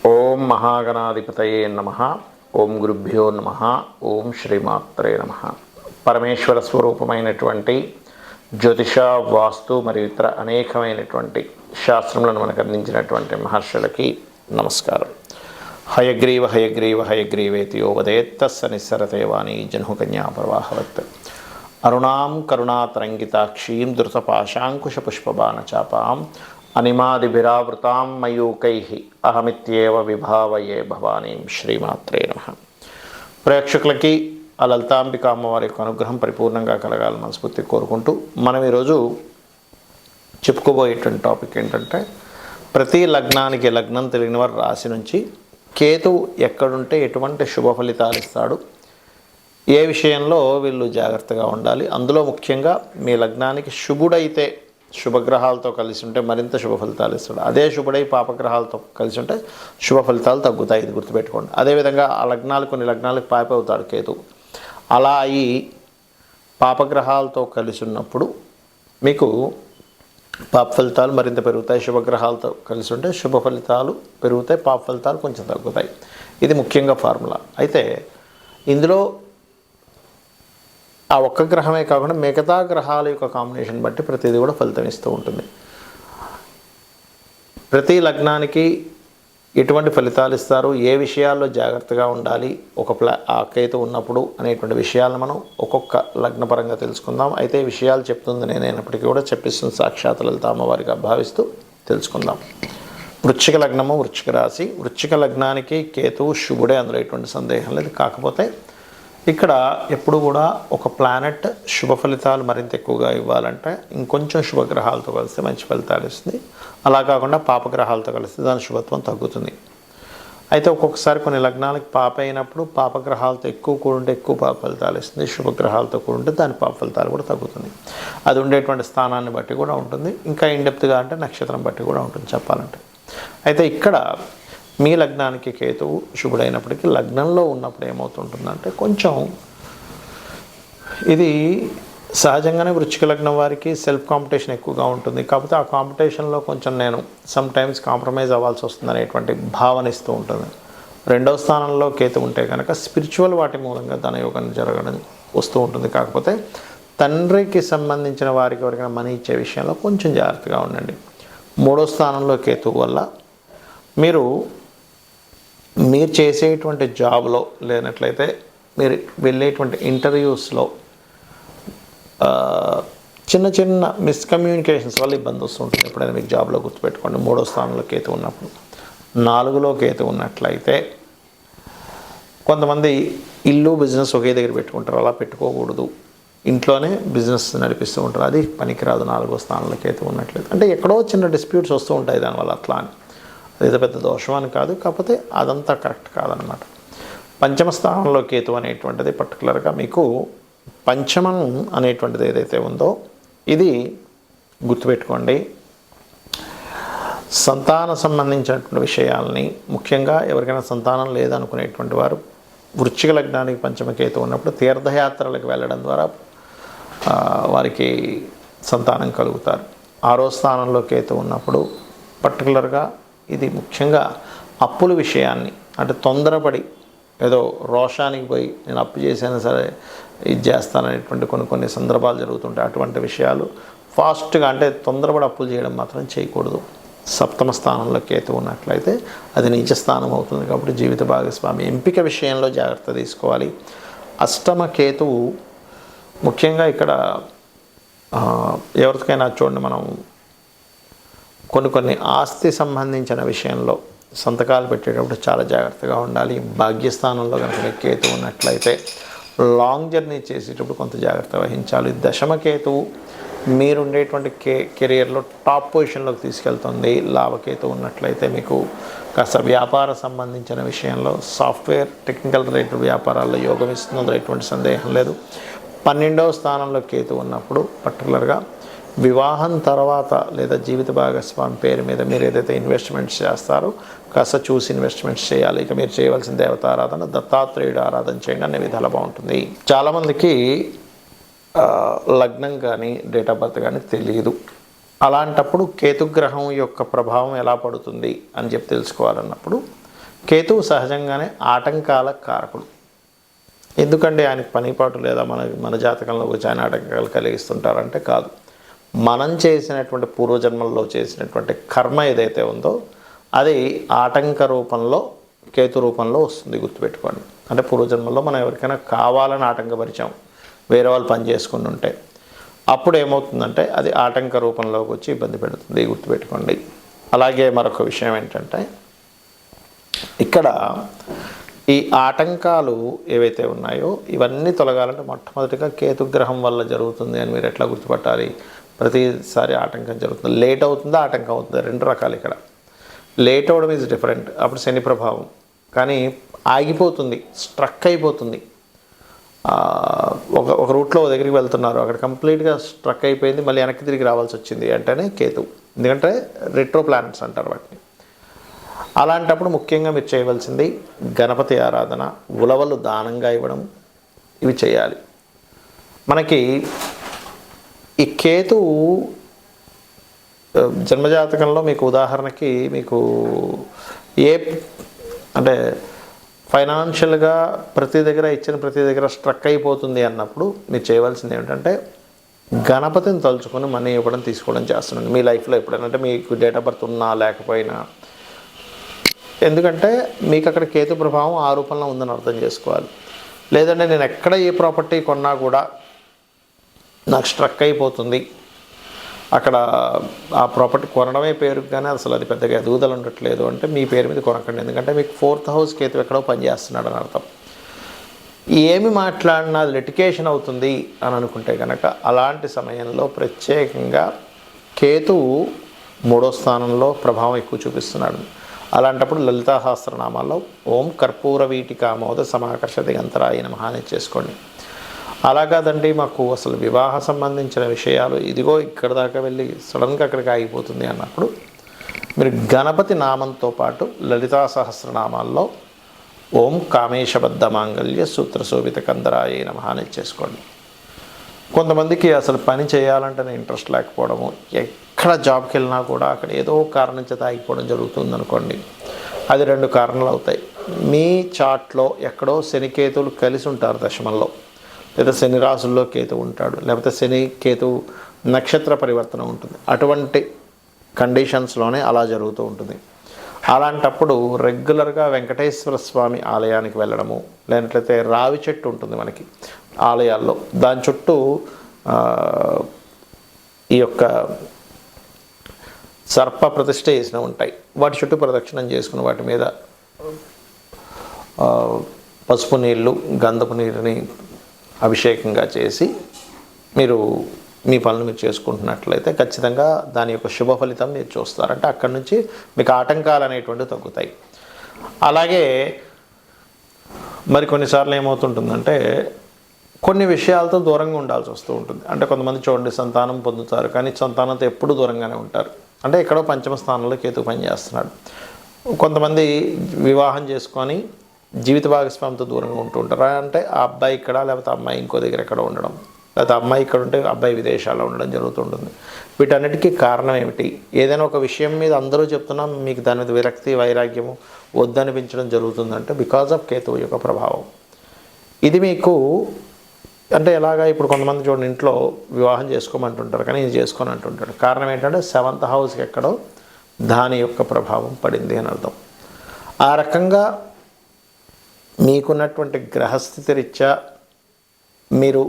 ఓం మహాగణాధిపతయే నమః. ఓం గురుభ్యో నమః. ఓం శ్రీమాత్రే నమః. పరమేశ్వర స్వరూపమైనటువంటి జ్యోతిష, వాస్తు మరియు ఇతర అనేకమైనటువంటి శాస్త్రములను మనకు అందించినటువంటి మహర్షులకి నమస్కారం. హయగ్రీవ హయగ్రీవ హయగ్రీవేతి యో వదేత్తస్స నిస్సరతే వాణి జహ్నుకన్యా ప్రవాహవత్. అరుణాం కరుణాతరంగితాక్షీం ధృతపాశాంకుశపుష్పబాణచాపాం అనిమాదిభిరావృతాం మయూకైః అహమిత్యేవ విభావయే భవానీం. శ్రీమాత్రే నమః. ప్రేక్షకులకి ఆ లలితాంబిక అమ్మవారి యొక్క అనుగ్రహం పరిపూర్ణంగా కలగాలని మనస్ఫూర్తి కోరుకుంటూ మనం ఈరోజు చెప్పుకోబోయేటువంటి టాపిక్ ఏంటంటే, ప్రతి లగ్నానికి లగ్నం తెలియని వారి రాశి నుంచి కేతువు ఎక్కడుంటే ఎటువంటి శుభ ఫలితాలు ఇస్తాడు, ఏ విషయంలో వీళ్ళు జాగ్రత్తగా ఉండాలి, అందులో ముఖ్యంగా మీ లగ్నానికి శుభుడైతే శుభగ్రహాలతో కలిసి ఉంటే మరింత శుభ ఫలితాలు ఇస్తాడు, అదే శుభుడై పాపగ్రహాలతో కలిసి ఉంటే శుభ ఫలితాలు తగ్గుతాయి. ఇది గుర్తుపెట్టుకోండి. అదేవిధంగా ఆ లగ్నాలు కొన్ని లగ్నాలకు పాప అవుతాడు కేతువు. అలా అయి పాపగ్రహాలతో కలిసి ఉన్నప్పుడు మీకు పాప ఫలితాలు మరింత పెరుగుతాయి. శుభగ్రహాలతో కలిసి ఉంటే శుభ ఫలితాలు పెరుగుతాయి, పాప ఫలితాలు కొంచెం తగ్గుతాయి. ఇది ముఖ్యంగా ఫార్ములా. అయితే ఇందులో ఆ ఒక్క గ్రహమే కాకుండా మిగతా గ్రహాల యొక్క కాంబినేషన్ బట్టి ప్రతిదీ కూడా ఫలితం ఇస్తూ ఉంటుంది. ప్రతి లగ్నానికి ఎటువంటి ఫలితాలు ఇస్తారు, ఏ విషయాల్లో జాగ్రత్తగా ఉండాలి, ఆ కేతు ఉన్నప్పుడు అనేటువంటి విషయాలను మనం ఒక్కొక్క లగ్నపరంగా తెలుసుకుందాం. అయితే ఈ విషయాలు చెప్తుంది నేనైనప్పటికీ కూడా చెప్పిస్తుంది సాక్షాత్ లలిత అమ్మవారిగా భావిస్తూ తెలుసుకుందాం. వృశ్చిక లగ్నము, వృశ్చిక రాశి. వృశ్చిక లగ్నానికి కేతువు శుభుడే, అందులో ఎటువంటి సందేహం లేదు. కాకపోతే ఇక్కడ ఎప్పుడు కూడా ఒక ప్లానెట్ శుభ ఫలితాలు మరింత ఎక్కువగా ఇవ్వాలంటే ఇంకొంచెం శుభగ్రహాలతో కలిస్తే మంచి ఫలితాలు ఇస్తుంది. అలా కాకుండా పాపగ్రహాలతో కలిస్తే దాని శుభత్వం తగ్గుతుంది. అయితే ఒక్కొక్కసారి కొన్ని లగ్నాలకు పాప అయినప్పుడు పాపగ్రహాలతో ఎక్కువ కూడుంటే ఎక్కువ పాప ఫలితాలు ఇస్తుంది, శుభగ్రహాలతో కూడుంటే దాని పాప ఫలితాలు కూడా తగ్గుతుంది. అది ఉండేటువంటి స్థానాన్ని బట్టి కూడా ఉంటుంది. ఇంకా ఇన్డెప్త్గా అంటే నక్షత్రం బట్టి కూడా ఉంటుంది చెప్పాలంటే. అయితే ఇక్కడ మీ లగ్నానికి కేతువు శుభుడైనప్పటికీ లగ్నంలో ఉన్నప్పుడు ఏమవుతుంటుందంటే, కొంచెం ఇది సహజంగానే వృశ్చిక లగ్నం వారికి సెల్ఫ్ కాంపిటీషన్ ఎక్కువగా ఉంటుంది. కాకపోతే ఆ కాంపిటీషన్లో కొంచెం నేను సమ్ టైమ్స్ కాంప్రమైజ్ అవ్వాల్సి వస్తుంది అనేటువంటి భావన ఇస్తూ ఉంటుంది. రెండవ స్థానంలో కేతు ఉంటే కనుక స్పిరిచువల్ వాటి మూలంగా ధనయోగం జరగడం వస్తూ ఉంటుంది. కాకపోతే తండ్రికి సంబంధించిన వారికి ఎవరికైనా మనీ ఇచ్చే విషయంలో కొంచెం జాగ్రత్తగా ఉండండి. మూడో స్థానంలో కేతువు వల్ల మీరు చేసేటువంటి జాబ్లో లేనట్లయితే మీరు వెళ్ళేటువంటి ఇంటర్వ్యూస్లో చిన్న చిన్న మిస్కమ్యూనికేషన్స్ వల్ల ఇబ్బంది వస్తుంటుంది. ఎప్పుడైనా మీకు జాబ్లో గుర్తుపెట్టుకోండి. మూడో స్థానంలో కేతు ఉన్నప్పుడు. నాలుగులో కేతు ఉన్నట్లయితే కొంతమంది ఇల్లు బిజినెస్ ఒకే దగ్గర పెట్టుకుంటారు. అలా పెట్టుకోకూడదు. ఇంట్లోనే బిజినెస్ నడిపిస్తూ ఉంటారు. అది పనికిరాదు నాలుగో స్థానంలో కేతు ఉన్నట్లయితే. అంటే ఎక్కడో చిన్న డిస్ప్యూట్స్ వస్తూ ఉంటాయి దానివల్ల. అట్లా అని అదేదో పెద్ద దోషం అని కాదు, కాకపోతే అదంతా కరెక్ట్ కాదనమాట. పంచమ స్థానంలో కేతు అనేటువంటిది పర్టికులర్గా మీకు పంచమం అనేటువంటిది ఏదైతే ఉందో ఇది గుర్తుపెట్టుకోండి. సంతాన సంబంధించినటువంటి విషయాల్ని, ముఖ్యంగా ఎవరికైనా సంతానం లేదనుకునేటువంటి వారు వృశ్చిక లగ్నానికి పంచమ కేతు ఉన్నప్పుడు తీర్థయాత్రలకు వెళ్ళడం ద్వారా వారికి సంతానం కలుగుతారు. ఆరో స్థానంలో కేతు ఉన్నప్పుడు పర్టికులర్గా ఇది ముఖ్యంగా అప్పుల విషయాన్ని, అంటే తొందరపడి ఏదో రోషానికి పోయి నేను అప్పు చేసినా సరే ఇది చేస్తాననేటువంటి కొన్ని సందర్భాలు జరుగుతుంటాయి. అటువంటి విషయాలు ఫాస్ట్గా, అంటే తొందరపడి అప్పులు చేయడం మాత్రం చేయకూడదు. సప్తమ స్థానంలో కేతు ఉన్నట్లయితే అది నీచ స్థానం అవుతుంది. కాబట్టి జీవిత భాగస్వామి ఎంపిక విషయంలో జాగ్రత్త తీసుకోవాలి. అష్టమ కేతువు ముఖ్యంగా ఇక్కడ ఎవరికైనా చూడండి, మనం కొన్ని ఆస్తి సంబంధించిన విషయంలో సంతకాలు పెట్టేటప్పుడు చాలా జాగ్రత్తగా ఉండాలి. భాగ్యస్థానంలో కనుక కేతు ఉన్నట్లయితే లాంగ్ జర్నీ చేసేటప్పుడు కొంత జాగ్రత్త వహించాలి. దశమ కేతువు మీరుండేటువంటి కెరియర్లో టాప్ పొజిషన్లోకి తీసుకెళ్తుంది. లాభకేతు ఉన్నట్లయితే మీకు కాస్త వ్యాపార సంబంధించిన విషయంలో సాఫ్ట్వేర్ టెక్నికల్ రిలేటెడ్ వ్యాపారాల్లో యోగం ఇస్తుంది, అందులో ఎటువంటి సందేహం లేదు. 12వ స్థానంలో కేతు ఉన్నప్పుడు పర్టికులర్గా వివాహం తర్వాత లేదా జీవిత భాగస్వామి పేరు మీద మీరు ఏదైతే ఇన్వెస్ట్మెంట్స్ చేస్తారో కాస్త చూసి ఇన్వెస్ట్మెంట్స్ చేయాలి. ఇక మీరు చేయవలసిన దేవతారాధన దత్తాత్రేయుడు ఆరాధన చేయండి, అనే విధాలు బాగుంటుంది. చాలామందికి లగ్నం కానీ డేట్ ఆఫ్ బర్త్ కానీ తెలియదు. అలాంటప్పుడు కేతుగ్రహం యొక్క ప్రభావం ఎలా పడుతుంది అని చెప్పి తెలుసుకోవాలన్నప్పుడు కేతువు సహజంగానే ఆటంకాల కారకుడు. ఎందుకంటే ఆయనకు పనిపాటు లేదా మన జాతకంలో వచ్చి ఆయన ఆటంకాలు కలిగిస్తుంటారంటే కాదు. మనం చేసినటువంటి పూర్వజన్మల్లో చేసినటువంటి కర్మ ఏదైతే ఉందో అది ఆటంక రూపంలో కేతు రూపంలో వస్తుంది, గుర్తుపెట్టుకోండి. అంటే పూర్వజన్మల్లో మనం ఎవరికైనా కావాలని ఆటంకపరిచాం, వేరే వాళ్ళు పని చేసుకుని ఉంటే అప్పుడు ఏమవుతుందంటే అది ఆటంక రూపంలోకి వచ్చి ఇబ్బంది పెడుతుంది, గుర్తుపెట్టుకోండి. అలాగే మరొక విషయం ఏంటంటే ఇక్కడ ఈ ఆటంకాలు ఏవైతే ఉన్నాయో ఇవన్నీ తొలగాలంటే మొట్టమొదటిగా కేతుగ్రహం వల్ల జరుగుతుంది అని మీరు ఎట్లా గుర్తుపట్టాలి? ప్రతిసారి ఆటంకం జరుగుతుంది, లేట్ అవుతుందా ఆటంకం అవుతుందా, రెండు రకాలు. ఇక్కడ లేట్ అవ్వడం ఈజ్ డిఫరెంట్, అప్పుడు శని ప్రభావం. కానీ ఆగిపోతుంది, స్ట్రక్ అయిపోతుంది. ఒక రూట్లో దగ్గరికి వెళ్తున్నారు, అక్కడ కంప్లీట్గా స్ట్రక్ అయిపోయింది, మళ్ళీ వెనక్కి తిరిగి రావాల్సి వచ్చింది అంటేనే కేతు. ఎందుకంటే రెట్రో ప్లానెట్స్ అంటారు వాటిని. అలాంటప్పుడు ముఖ్యంగా మీరు చేయవలసింది గణపతి ఆరాధన, ఉలవలు దానంగా ఇవ్వడం, ఇవి చేయాలి. మనకి ఈ కేతువు జన్మజాతకంలో మీకు ఉదాహరణకి మీకు అంటే ఫైనాన్షియల్గా ప్రతి దగ్గర స్ట్రక్ అయిపోతుంది అన్నప్పుడు మీరు చేయవలసింది ఏమిటంటే గణపతిని తలుచుకొని మనీ ఇవ్వడం తీసుకోవడం చేస్తున్నాను మీ లైఫ్లో ఎప్పుడైనా. అంటే మీకు డేట్ ఆఫ్ బర్త్ ఉన్నా లేకపోయినా, ఎందుకంటే మీకు అక్కడ కేతు ప్రభావం ఆ రూపంలో ఉందని అర్థం చేసుకోవాలి. లేదంటే నేను ఎక్కడ ఏ ప్రాపర్టీ కొన్నా కూడా నాకు స్ట్రక్ అయిపోతుంది, అక్కడ ఆ ప్రాపర్టీ కొనడమే పేరుకు కానీ అసలు అది పెద్దగా ఎదుగుదల ఉండట్లేదు అంటే మీ పేరు మీద కొనకండి. ఎందుకంటే మీకు 4th హౌస్ కేతు ఎక్కడో పనిచేస్తున్నాడు అని అర్థం. ఏమి మాట్లాడినా అది లిటిగేషన్ అవుతుంది అని అనుకుంటే కనుక అలాంటి సమయంలో ప్రత్యేకంగా కేతువు 3వ స్థానంలో ప్రభావం ఎక్కువ చూపిస్తున్నాడు. అలాంటప్పుడు లలితా సహస్రనామాల్లో ఓం కర్పూర వీటికామోద సమాకర్ష దిగంతరాయ నమః అని చేసుకోండి. అలా కాదండి మాకు అసలు వివాహ సంబంధించిన విషయాలు ఇదిగో ఇక్కడ దాకా వెళ్ళి సడన్గా అక్కడికి ఆగిపోతుంది అన్నప్పుడు మీరు గణపతి నామంతో పాటు లలితా సహస్రనామాల్లో ఓం కామేశబద్ధ మాంగళ్య సూత్రశోభిత కందరాయ నమః అని చేసుకోండి. కొంతమందికి అసలు పని చేయాలంటేనే ఇంట్రెస్ట్ లేకపోవడము, ఎక్కడ జాబ్కి వెళ్ళినా కూడా అక్కడ ఏదో కారణం చేత ఆగిపోవడం జరుగుతుంది అనుకోండి. అది 2 కారణాలు అవుతాయి. మీ చార్ట్లో ఎక్కడో శనికేతువులు కలిసి ఉంటారు దశమంలో, లేదా శని రాశుల్లో కేతు ఉంటాడు, లేకపోతే శని కేతు నక్షత్ర పరివర్తన ఉంటుంది. అటువంటి కండిషన్స్లోనే అలా జరుగుతూ ఉంటుంది. అలాంటప్పుడు రెగ్యులర్గా వెంకటేశ్వర స్వామి ఆలయానికి వెళ్ళడము, లేనట్లయితే రావి చెట్టు ఉంటుంది మనకి ఆలయాల్లో, దాని చుట్టూ ఈ యొక్క సర్ప ప్రతిష్ఠ చేసిన ఉంటాయి, వాటి చుట్టూ ప్రదక్షిణం చేసుకుని వాటి మీద పసుపు నీళ్ళు గంధపు నీరుని అభిషేకంగా చేసి మీరు మీ పనులు మీరు చేసుకుంటున్నట్లయితే ఖచ్చితంగా దాని యొక్క శుభ ఫలితం మీరు చూస్తారంటే అక్కడి నుంచి మీకు ఆటంకాలు అనేటువంటివి తగ్గుతాయి. అలాగే మరి కొన్నిసార్లు ఏమవుతుంటుందంటే కొన్ని విషయాలతో దూరంగా ఉండాల్సి వస్తూ ఉంటుంది. అంటే కొంతమంది చూడండి సంతానం పొందుతారు కానీ సంతానంతో ఎప్పుడు దూరంగానే ఉంటారు, అంటే ఎక్కడో 5వ స్థానంలో కేతు పనిచేస్తున్నాడు. కొంతమంది వివాహం చేసుకొని జీవిత భాగస్వామితో దూరంగా ఉంటూ ఉంటారు, అంటే ఆ అబ్బాయి ఇక్కడ లేకపోతే అమ్మాయి ఇంకో దగ్గర ఎక్కడ ఉండడం, లేకపోతే అమ్మాయి ఇక్కడ ఉంటే అబ్బాయి విదేశాల్లో ఉండడం జరుగుతుంటుంది. వీటన్నిటికీ కారణం ఏమిటి? ఏదైనా ఒక విషయం మీద అందరూ చెప్తున్నాం మీకు దాని మీద విరక్తి వైరాగ్యము వద్దనిపించడం జరుగుతుందంటే బికాజ్ ఆఫ్ కేతువు యొక్క ప్రభావం. ఇది మీకు అంటే ఎలాగా ఇప్పుడు కొంతమంది చూడండి ఇంట్లో వివాహం చేసుకోమంటుంటారు కానీ ఇది చేసుకొని అంటుంటాడు. కారణం ఏంటంటే 7th హౌస్కి ఎక్కడో దాని యొక్క ప్రభావం పడింది అని అర్థం. ఆ రకంగా మీకున్నటువంటి గ్రహస్థితి రీత్యా మీరు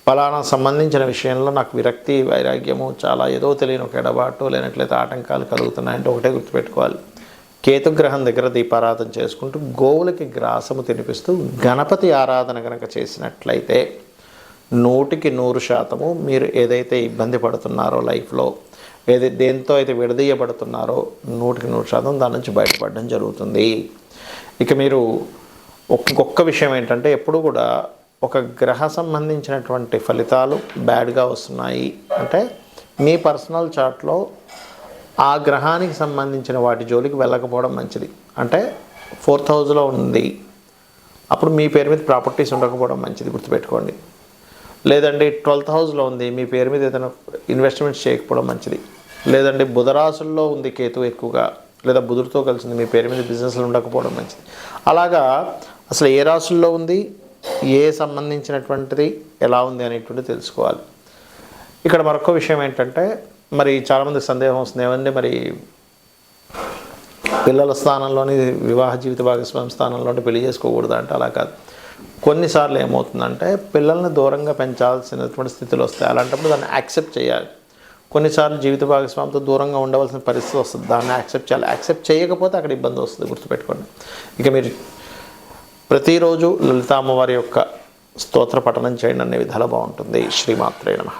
ఫలానా సంబంధించిన విషయంలో నాకు విరక్తి వైరాగ్యము చాలా ఏదో తెలియని ఒక ఎడబాటు లేనట్లయితే ఆటంకాలు కలుగుతున్నాయంటే ఒకటే గుర్తుపెట్టుకోవాలి, కేతుగ్రహం దగ్గర దీపారాధన చేసుకుంటూ గోవులకి గ్రాసము తినిపిస్తూ గణపతి ఆరాధన కనుక చేసినట్లయితే 100% మీరు ఏదైతే ఇబ్బంది పడుతున్నారో లైఫ్లో, దేంతో అయితే విడదీయబడుతున్నారో 100% దాని నుంచి బయటపడడం జరుగుతుంది. ఇక మీరు ఒక్కొక్క విషయం ఏంటంటే ఎప్పుడు కూడా ఒక గ్రహ సంబంధించినటువంటి ఫలితాలు బ్యాడ్గా వస్తున్నాయి అంటే మీ పర్సనల్ చార్ట్లో ఆ గ్రహానికి సంబంధించిన వాటి జోలికి వెళ్ళకపోవడం మంచిది. అంటే 4th హౌస్లో ఉంది అప్పుడు మీ పేరు మీద ప్రాపర్టీస్ ఉండకపోవడం మంచిది, గుర్తుపెట్టుకోండి. లేదండి 12th హౌస్లో ఉంది మీ పేరు మీద ఏదైనా ఇన్వెస్ట్మెంట్స్ చేయకపోవడం మంచిది. లేదండి బుధరాశుల్లో ఉంది కేతు ఎక్కువగా లేదా బుధుడితో కలిసింది, మీ పేరు మీద బిజినెస్లు ఉండకపోవడం మంచిది. అలాగా అసలు ఏ రాశుల్లో ఉంది, ఏ సంబంధించినటువంటిది ఎలా ఉంది అనేటువంటిది తెలుసుకోవాలి. ఇక్కడ మరొక విషయం ఏంటంటే, మరి చాలామంది సందేహం వస్తుంది, ఏమంటే మరి పిల్లల స్థానంలోని వివాహ జీవిత భాగస్వామి స్థానంలోని పెళ్లి చేసుకోకూడదు అంటే అలా కాదు. కొన్నిసార్లు ఏమవుతుందంటే పిల్లల్ని దూరంగా పెంచాల్సినటువంటి స్థితిలో వస్తాయి. అలాంటప్పుడు దాన్ని యాక్సెప్ట్ చేయాలి. కొన్నిసార్లు జీవిత భాగస్వామితో దూరంగా ఉండవలసిన పరిస్థితి వస్తుంది, దాన్ని యాక్సెప్ట్ చేయాలి. యాక్సెప్ట్ చేయకపోతే అక్కడ ఇబ్బంది వస్తుంది, గుర్తుపెట్టుకోండి. ఇక మీరు ప్రతిరోజు లలిత అమ్మవారి యొక్క స్తోత్ర పఠనం చేయండి, అనే విధాలు బాగుంటుంది. శ్రీమాత్రే నమః.